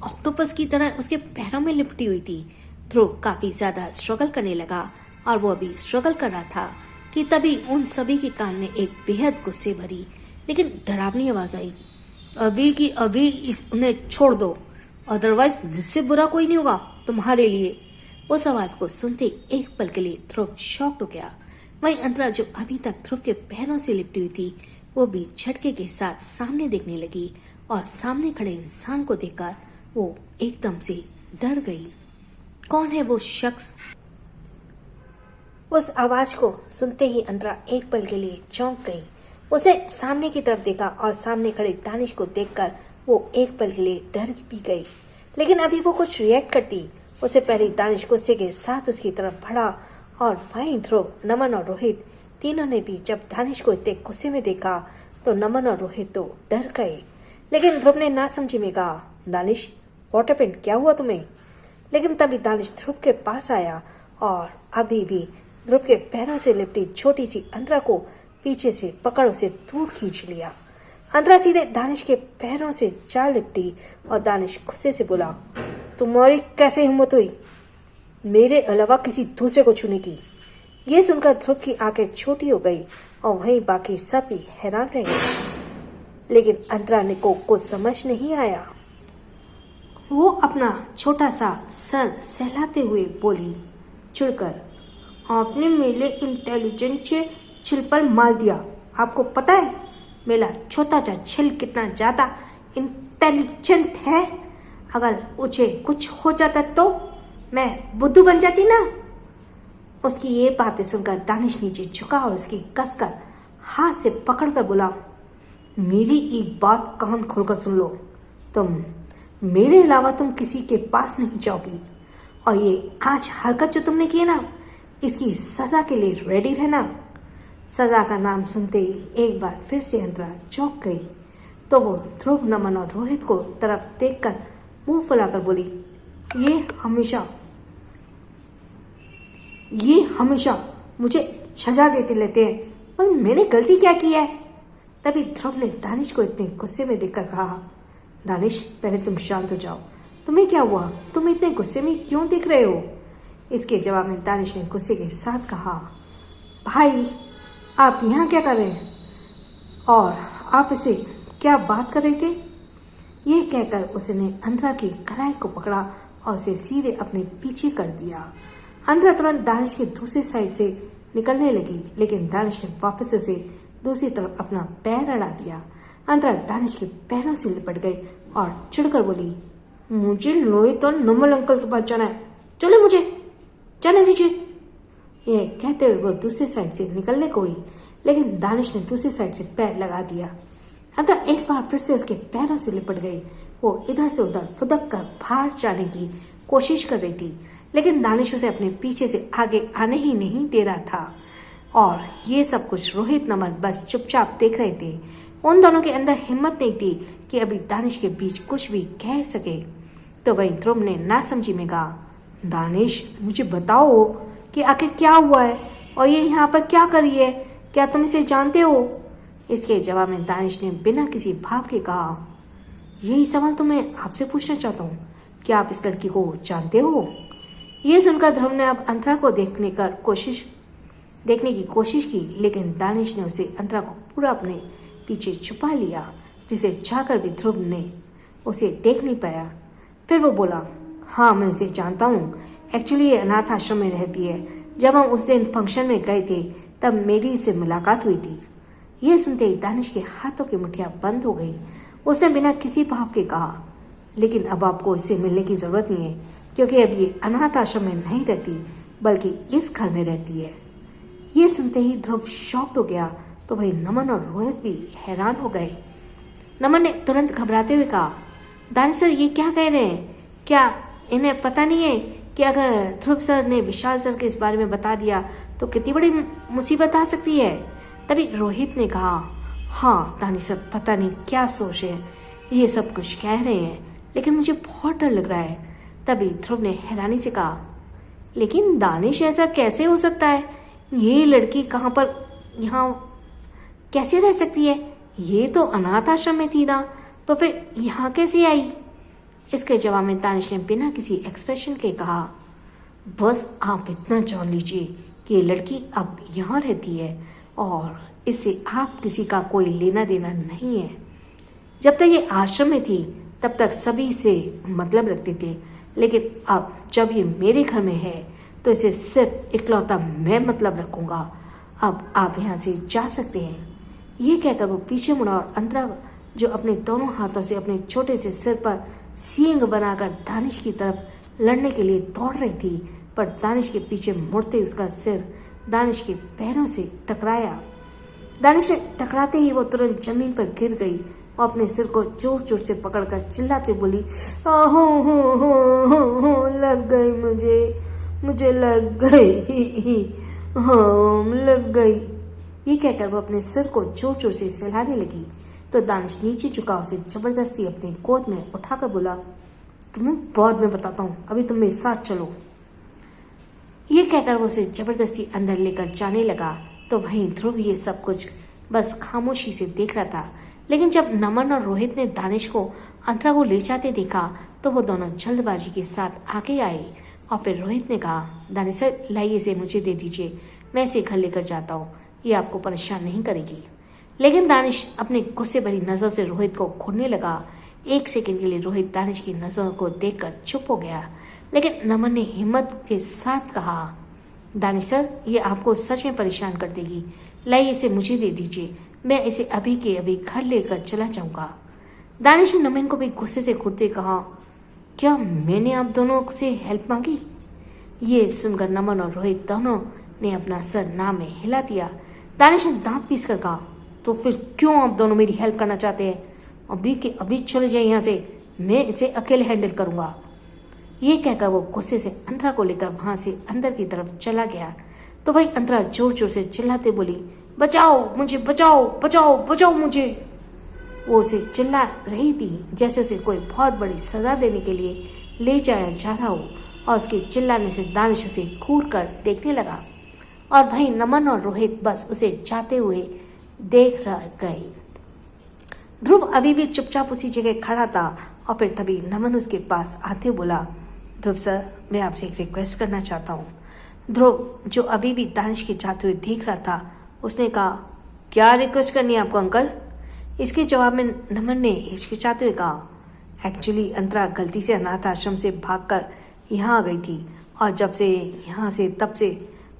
ऑक्टोपस की तरह उसके पैरों में लिपटी हुई थी। ध्रुव काफी ज्यादा स्ट्रगल करने लगा और वो अभी स्ट्रगल कर रहा था कि तभी उन सभी के कान में एक बेहद गुस्से भरी लेकिन डरावनी आवाज आई, अभी की अभी उन्हें छोड़ दो, अदरवाइज जिससे बुरा कोई नहीं होगा तुम्हारे लिए। उस आवाज को सुनते एक पल के लिए ध्रुव शॉक्ड हो गया। वहीं अंतरा जो अभी तक ध्रुव के पैरों से लिपटी हुई थी वो भी झटके के साथ सामने देखने लगी और सामने खड़े इंसान को देखकर वो एकदम से डर गई। कौन है वो शख्स? उस आवाज को सुनते ही अंतरा एक पल के लिए चौंक गई। उसे सामने की तरफ देखा और सामने खड़े दानिश को देखकर वो एक पल के लिए डर भी गई, लेकिन अभी वो कुछ रिएक्ट करती उससे पहले दानिश गुस्से के साथ उसकी तरफ बढ़ा और वहीं ध्रुव, नमन और रोहित तीनों ने भी जब दानिश को इतने गुस्से में देखा तो नमन और रोहित तो डर गए। लेकिन ध्रुव ने ना समझी में कहा, दानिश व्हाट हैपेंड, क्या हुआ तुम्हें? लेकिन तभी दानिश ध्रुव के पास आया और अभी भी ध्रुव के पैरों से लिपटी छोटी सी अंतरा को पीछे से पकड़ उसे दूर खींच लिया। अंतरा सीधे दानिश के पैरों से जा लिपटी और दानिश गुस्से से बोला, तुम्हारी कैसे हिम्मत हुई मेरे अलावा किसी दूसरे को छूने की? ये सुनकर ध्रुव की आंखें छोटी हो गई और वहीं बाकी सब भी हैरान रह गए। लेकिन अंतरा ने को कुछ समझ नहीं आया। वो अपना छोटा सा सर सहलाते हुए बोली चिढ़कर, आपने मेरे इंटेलिजेंस से छिल पर मार दिया। आपको पता है मेरा छोटा सा छिल कितना ज्यादा इंटेलिजेंट है? अगर उसे कुछ हो जाता तो मैं बुद्धू बन जाती ना। उसकी ये बातें सुनकर दानिश नीचे झुका और उसकी कसकर हाथ से पकड़कर बोला, मेरी एक बात कान खोलकर सुन लो, तुम मेरे अलावा तुम किसी के पास नहीं जाओगी और ये आज हरकत जो तुमने की है ना, इसकी सजा के लिए रेडी रहना। सजा का नाम सुनते ही एक बार फिर से अंतरा चौंक गई तो वो ध्रुव, नमन और रोहित को तरफ देखकर मुंह फुलाकर बोली, ये हमेशा मुझे सजा देते लेते हैं, पर मैंने गलती क्या की है? तभी ध्रुव ने दानिश को इतने गुस्से में देखकर कहा, दानिश पहले तुम शांत हो जाओ, तुम्हें क्या हुआ, तुम इतने गुस्से में क्यों दिख रहे हो? इसके जवाब में दानिश ने गुस्से के साथ कहा, भाई आप यहाँ क्या कर रहे हैं और आप इसे क्या बात कर रहे थे? ये कहकर उसने अंतरा की कलाई को पकड़ा और उसे सीधे अपने पीछे कर दिया। अंतरा तुरंत दानिश के दूसरी साइड से निकलने लगी, लेकिन दानिश ने वापस उसे दूसरी तरफ अपना पैर अड़ा दिया। अंतरा दानिश के पैरों से लिपट गई और चिढ़कर बोली, मुझे लोहित और नमल अंकल के पास जाना है, चलो मुझे जाने दीजिए। यह कहते हुए वो दूसरी साइड से निकलने को हुई, लेकिन दानिश ने दूसरी साइड से पैर लगा दिया। अंतरा एक बार फिर से उसके पैरों से लिपट गई। वो इधर से उधर फुदक कर बाहर जाने की कोशिश कर रही थी, लेकिन दानिश उसे अपने पीछे से आगे आने ही नहीं दे रहा था। और ये सब कुछ रोहित नमन बस चुपचाप देख रहे थे। उन दोनों के अंदर हिम्मत नहीं थी कि अभी दानिश के बीच कुछ भी कह सके। तो वहीं ध्रुव ने नासमझी में कहा, दानिश मुझे बताओ कि आखिर क्या हुआ है और ये यहाँ पर क्या कर रही है, क्या तुम इसे जानते हो? इसके जवाब में दानिश ने बिना किसी भाव के कहा, यही सवाल तो मैं आपसे पूछना चाहता हूँ, क्या आप इस लड़की को जानते हो? ये सुनकर ध्रुव ने अब अंतरा को देखने की कोशिश की, लेकिन दानिश ने उसे अंतरा को पूरा अपने पीछे छुपा लिया, जिसे चाहकर भी ध्रुव ने उसे देख नहीं पाया। फिर वो बोला, हाँ मैं इसे जानता हूँ, एक्चुअली ये अनाथ आश्रम में रहती है। जब हम उस दिन फंक्शन में गए थे तब मेरी इससे मुलाकात हुई थी। यह सुनते ही दानिश के हाथों की मुठ्ठियां बंद हो गई। उसने बिना किसी भाव के कहा, लेकिन अब आपको इससे मिलने की जरूरत नहीं है, क्योंकि अब ये अनाथ आश्रम में नहीं रहती बल्कि इस घर में रहती है। ये सुनते ही ध्रुव शॉक्ड हो गया, तो भाई नमन और रोहित भी हैरान हो गए। नमन ने तुरंत घबराते हुए कहा, दानिश सर ये क्या कह रहे हैं? क्या इन्हें पता नहीं है कि अगर ध्रुव सर ने विशाल सर के इस बारे में बता दिया तो कितनी बड़ी मुसीबत आ सकती है? तभी रोहित ने कहा, हाँ दानिश सर पता नहीं क्या सोच है, ये सब कुछ कह रहे हैं, लेकिन मुझे बहुत डर लग रहा है। तभी ध्रुव ने हैरानी से कहा, लेकिन दानिश ऐसा कैसे हो सकता है? ये लड़की कहाँ पर यहाँ कैसे रह सकती है? ये तो अनाथ आश्रम में थी ना, तो फिर यहाँ कैसे आई? इसके जवाब में दानिश ने बिना किसी एक्सप्रेशन के कहा, बस आप इतना जान लीजिए कि ये लड़की अब यहाँ रहती है और इससे आप किसी का कोई लेना देना नहीं है। जब तक ये आश्रम में थी तब तक सभी से मतलब रखते थे, लेकिन अब जब ये मेरे घर में है तो इसे सिर्फ इकलौता मैं मतलब रखूंगा। अब आप यहाँ से जा सकते हैं। ये कहकर वो पीछे मुड़ा और अंतरा जो अपने दोनों हाथों से अपने छोटे से सिर पर सींग बनाकर दानिश की तरफ लड़ने के लिए दौड़ रही थी, पर दानिश के पीछे मुड़ते उसका सिर दानिश के पैरों से टकराया। दानिश ने टकराते ही वो तुरंत जमीन पर गिर गई और अपने सिर को जोर जोर से पकड़कर चिल्लाते बोली, हो लग गई, मुझे लग गई, हाँ लग गई। ये कहकर वो अपने सिर को जोर जोर से सहलाने लगी, तो दानिश नीचे झुका उसे जबरदस्ती अपनी गोद में उठाकर बोला, तुम्हें बाद में बताता हूँ, अभी तुम मेरे साथ चलो। ये कहकर वो उसे जबरदस्ती अंदर लेकर जाने लगा, तो वहीं ध्रुव ये सब कुछ बस खामोशी से देख रहा था। लेकिन जब नमन और रोहित ने दानिश को अंतरा को ले जाते देखा तो वो दोनों जल्दबाजी के साथ आगे आए और फिर रोहित ने कहा, दानिश सर लाइए इसे मुझे दे दीजिए, मैं इसे घर लेकर जाता हूँ, ये आपको परेशान नहीं करेगी। लेकिन दानिश अपने गुस्से भरी नजर से रोहित को घूरने लगा। एक सेकंड के लिए रोहित दानिश की नजरों को देखकर चुप हो गया, लेकिन नमन ने हिम्मत के साथ कहा, दानिश सर ये आपको सच में परेशान कर देगी, लाइए इसे मुझे दे दीजिए, मैं इसे अभी के अभी घर लेकर चला जाऊंगा। दानिश ने नमन को भी गुस्से से घूरते कहा, क्या मैंने आप दोनों से हेल्प मांगी? ये सुनकर नमन और रोहित दोनों ने अपना सर ना में हिला दिया। दानिश ने दांत पीस कर कहा, तो फिर क्यों आप दोनों मेरी हेल्प करना चाहते हैं? अभी के अभी चले जाए यहाँ से, मैं इसे अकेले हैंडल करूंगा। ये कहकर वो गुस्से से अंतरा को लेकर वहां से अंदर की तरफ चला गया, तो वही अंतरा जोर जोर से चिल्लाते बोली, बचाओ मुझे, बचाओ बचाओ बचाओ मुझे। वो उसे चिल्ला रही थी जैसे उसे कोई बहुत बड़ी सजा देने के लिए ले जाया जा रहा हो, और उसके चिल्लाने से दानिश उसे घूर कर देखने लगा और भाई नमन और रोहित बस उसे जाते हुए देख रह गए। ध्रुव अभी भी चुपचाप उसी जगह खड़ा था और फिर तभी नमन उसके पास आते बोला, ध्रुव सर, मैं आपसे एक रिक्वेस्ट करना चाहता हूँ। ध्रुव जो अभी भी दानिश के जाते हुए देख रहा था, उसने कहा, क्या रिक्वेस्ट करनी है आपको अंकल? इसके जवाब में नमन ने हिचकिचाते हुए कहा, एक्चुअली अंतरा गलती से अनाथ आश्रम से भागकर यहाँ आ गई थी और जब से यहाँ से तब से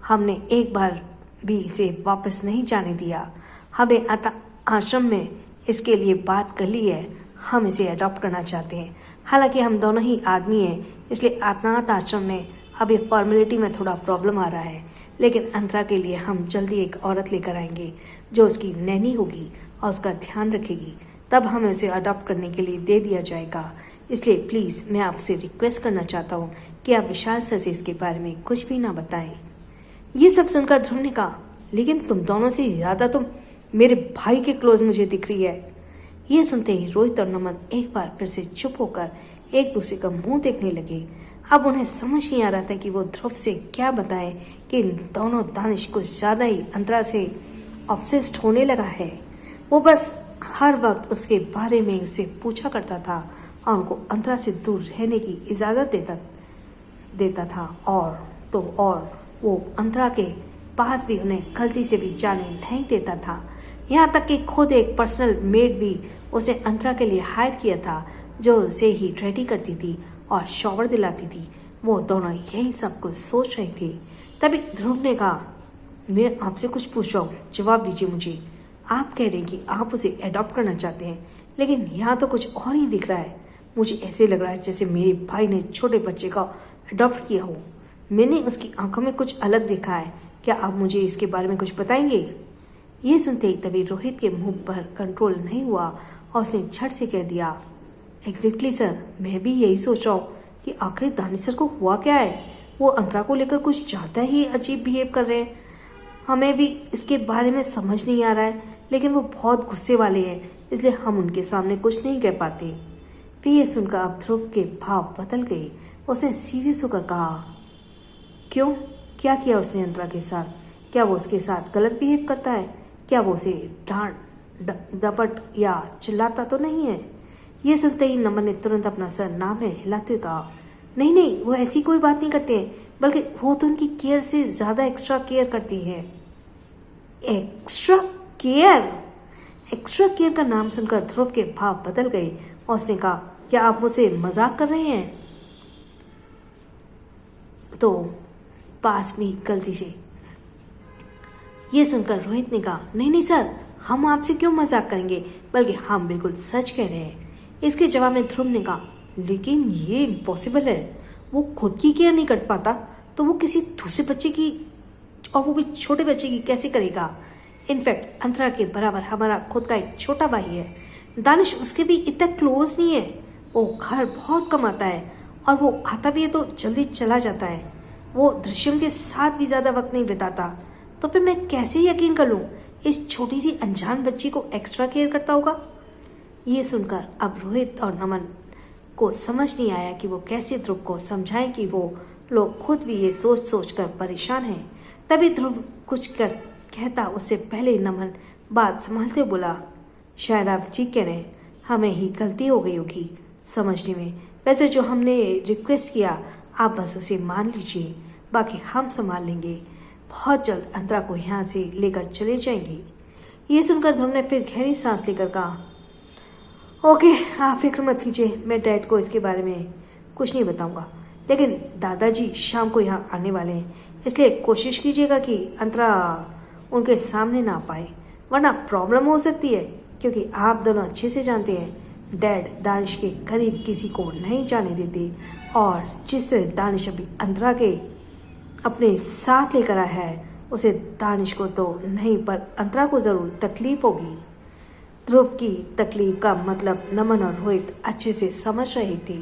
हमने एक बार भी इसे वापस नहीं जाने दिया। हमने आश्रम में इसके लिए बात कर ली है, हम इसे अडॉप्ट करना चाहते हैं। हालांकि हम दोनों ही आदमी हैं, इसलिए अनाथ आश्रम में अभी फॉर्मेलिटी में थोड़ा प्रॉब्लम आ रहा है, लेकिन अंतरा के लिए हम जल्दी एक औरत लेकर आएंगे जो उसकी नैनी होगी और उसका ध्यान रखेगी, तब हमें उसे अडॉप्ट करने के लिए दे दिया जाएगा। इसलिए प्लीज़ मैं आपसे रिक्वेस्ट करना चाहता हूँ कि आप विशाल सर से इसके बारे में कुछ भी ना बताएं। ये सब सुनकर ध्रुव ने कहा, लेकिन तुम दोनों से ज़्यादा तुम मेरे भाई के क्लोज मुझे दिख रही है। ये सुनते ही रोहित और नमन एक बार फिर से चुप होकर एक दूसरे का मुंह देखने लगे। अब उन्हें समझ नहीं आ रहा था कि वो ध्रुव से क्या बताएं कि इन दोनों दानिश कुछ ज़्यादा ही अंतरा से ऑब्सेस्ड होने लगा है। वो बस हर वक्त उसके बारे में उसे पूछा करता था और उनको अंतरा से दूर रहने की इजाज़त देता था और वो अंतरा के पास भी उन्हें गलती से भी जाने नहीं देता था। यहाँ तक कि खुद एक पर्सनल मेड भी उसे अंतरा के लिए हायर किया था, जो उसे ही रेडी करती थी और शॉवर दिलाती थी। वो दोनों यही सब कुछ सोच रहे थे। तभी ध्रुव ने कहा, मैं आपसे कुछ पूछ रहा हूँ, जवाब दीजिए मुझे। आप कह रहे हैं कि आप उसे अडॉप्ट करना चाहते हैं, लेकिन यहाँ तो कुछ और ही दिख रहा है। मुझे ऐसे लग रहा है जैसे मेरे भाई ने छोटे बच्चे का अडॉप्ट किया हो। मैंने उसकी आंखों में कुछ अलग देखा है। क्या आप मुझे इसके बारे में कुछ बताएंगे? ये सुनते ही तभी रोहित के मुंह पर कंट्रोल नहीं हुआ और उसने झट से कह दिया, एग्जैक्टली सर, मैं भी यही सोच रहा हूँ कि आखिर दानिश सर को हुआ क्या है। वो अंतरा को लेकर कुछ ज़्यादा ही अजीब बिहेव कर रहे हैं। हमें भी इसके बारे में समझ नहीं आ रहा है, लेकिन वो बहुत गुस्से वाले हैं, इसलिए हम उनके सामने कुछ नहीं कह पाते। फिर ये सुनकर अब ध्रुव के भाव बदल गए। उसने सीरियस होकर कहा, क्यों, क्या किया उसने अंतरा के साथ? क्या वो उसके साथ गलत बिहेव करता है? क्या वो उसे डांट डपट या चिल्लाता तो नहीं है? ये सुनते ही नमन ने तुरंत अपना सर नाम में हिलाते हुए कहा, नहीं नहीं, वो ऐसी कोई बात नहीं करते हैं, बल्कि वो तो उनकी केयर से ज़्यादा एक्स्ट्रा केयर करती है। Extra care? एक्स्ट्रा केयर का नाम सुनकर ध्रुव के भाव बदल गए और उसने कहा, क्या आप मुझसे मजाक कर रहे हैं? तो पास में गलती से ये सुनकर रोहित ने कहा, नहीं नहीं सर, हम आपसे क्यों मजाक करेंगे, बल्कि हम बिल्कुल सच कह रहे हैं। इसके जवाब में ध्रुव ने कहा, लेकिन ये इम्पॉसिबल है। वो खुद की केयर नहीं कर पाता तो वो किसी दूसरे बच्चे की, और वो भी छोटे बच्चे की, कैसे करेगा? इनफैक्ट अंतरा के बराबर हमारा खुद का एक छोटा भाई है। दानिश उसके भी इतना क्लोज नहीं है। वो घर बहुत कम आता है और वो आता भी है तो जल्दी चला जाता है। वो दृश्यम के साथ भी ज्यादा वक्त नहीं बिताता। तो फिर मैं कैसे यकीन कर लूं इस छोटी सी अनजान बच्ची को एक्स्ट्रा केयर करता होगा? ये सुनकर अब रोहित और नमन को समझ नहीं आया कि वो कैसे ध्रुव को समझाएं कि वो लोग खुद भी ये सोच सोच कर परेशान हैं। तभी ध्रुव कुछ कहता उससे पहले नमन बात संभालते बोला, शायद आप ठीक कह रहे हैं, हमें ही गलती हो गई होगी समझने में। वैसे जो हमने रिक्वेस्ट किया आप बस उसे मान लीजिए, बाकी हम संभाल लेंगे। बहुत जल्द अंतरा को यहाँ से लेकर चले जाएंगे। ये सुनकर ध्रुव ने फिर गहरी सांस लेकर कहा, ओके, आप फिक्र मत कीजिए, मैं डैड को इसके बारे में कुछ नहीं बताऊंगा, लेकिन दादाजी शाम को यहाँ आने वाले हैं, इसलिए कोशिश कीजिएगा कि अंतरा उनके सामने ना पाए, वरना प्रॉब्लम हो सकती है। क्योंकि आप दोनों अच्छे से जानते हैं डैड दानिश के करीब किसी को नहीं जाने देते, और जिस तरह दानिश अभी अंतरा के अपने साथ लेकर आया है उसे दानिश को तो नहीं पर अंतरा को जरूर तकलीफ होगी। ध्रुव की तकलीफ का मतलब नमन और रोहित अच्छे से समझ रहे थे,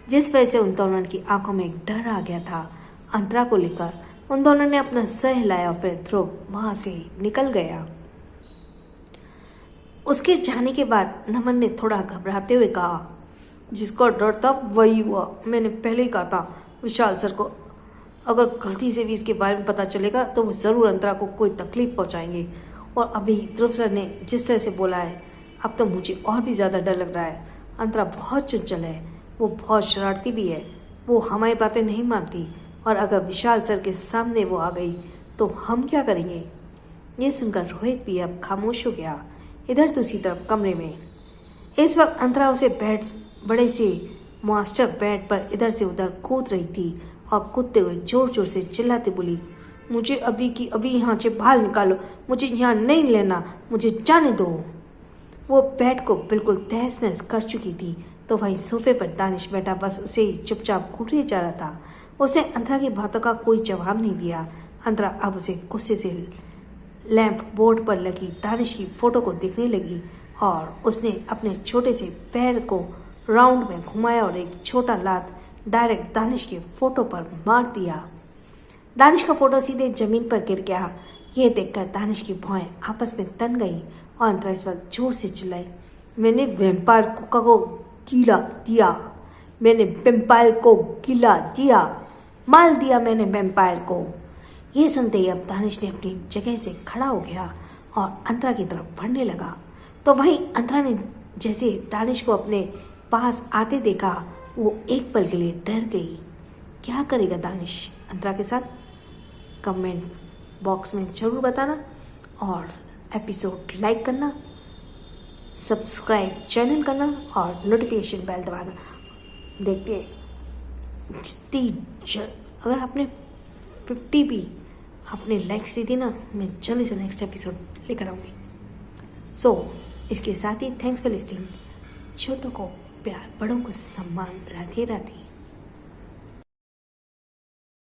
जिस वजह से उन दोनों की आंखों में एक डर आ गया था अंतरा को लेकर। उन दोनों ने अपना सर हिलाया और फिर ध्रुव वहां से निकल गया। उसके जाने के बाद नमन ने थोड़ा घबराते हुए कहा, जिसका डर था वही हुआ। मैंने पहले ही कहा था विशाल सर को, अगर गलती से भी इसके बारे में पता चलेगा तो वो ज़रूर अंतरा को कोई तकलीफ पहुंचाएंगे। और अभी ध्रुव सर ने जिस तरह से बोला है, अब तो मुझे और भी ज़्यादा डर लग रहा है। अंतरा बहुत चंचल है, वो बहुत शरारती भी है, वो हमारी बातें नहीं मानती और अगर विशाल सर के सामने वो आ गई तो हम क्या करेंगे। ये सुनकर रोहित भी अब खामोश हो गया। इधर दूसरी तरफ कमरे में इस वक्त अंतरा उसे बड़े से मास्टर बेड पर इधर से उधर कूद रही थी और कूदते हुए जोर जोर से चिल्लाते बोली, मुझे अभी की अभी यहाँ से बाहर निकालो, मुझे यहाँ नहीं लेना, मुझे जाने दो। वो बेड को बिल्कुल तहस नहस कर चुकी थी तो वहीं सोफे पर दानिश बैठा बस उसे चुपचाप घूरे जा रहा था। उसने अंतरा की बातों का कोई जवाब नहीं दिया। अंतरा अब उसे गुस्से से लैंप बोर्ड पर लगी दानिश की फोटो को देखने लगी और उसने अपने छोटे से पैर को राउंड में घुमाया और एक छोटा लात डायरेक्ट दानिश के फोटो पर मार दिया। दानिश का फोटो सीधे जमीन पर गिर गया। यह देखकर दानिश की भौहें आपस में तन गई और अंतरा इस वक्त जोर से चिल्लाई, मैंने वैम्पायर को कीला दिया, मैंने वैम्पायर को कीला दिया, मार दिया मैंने वैम्पायर को। यह सुनते ही अब दानिश ने अपनी जगह से खड़ा हो गया और अंतरा की तरफ बढ़ने लगा तो वहीं अंतरा ने जैसे दानिश को अपने पास आते देखा वो एक पल के लिए डर गई। क्या करेगा दानिश अंतरा के साथ, कमेंट बॉक्स में ज़रूर बताना और एपिसोड लाइक करना, सब्सक्राइब चैनल करना और नोटिफिकेशन बेल दबाना। देखते हैं अगर आपने 50 भी आपने लाइक्स दे दी ना, मैं जल्दी से नेक्स्ट एपिसोड लेकर आऊँगी। इसके साथ ही थैंक्स फॉर लिस्निंग। छोटों को प्यार, बड़ों को सम्मान, राधे राधे।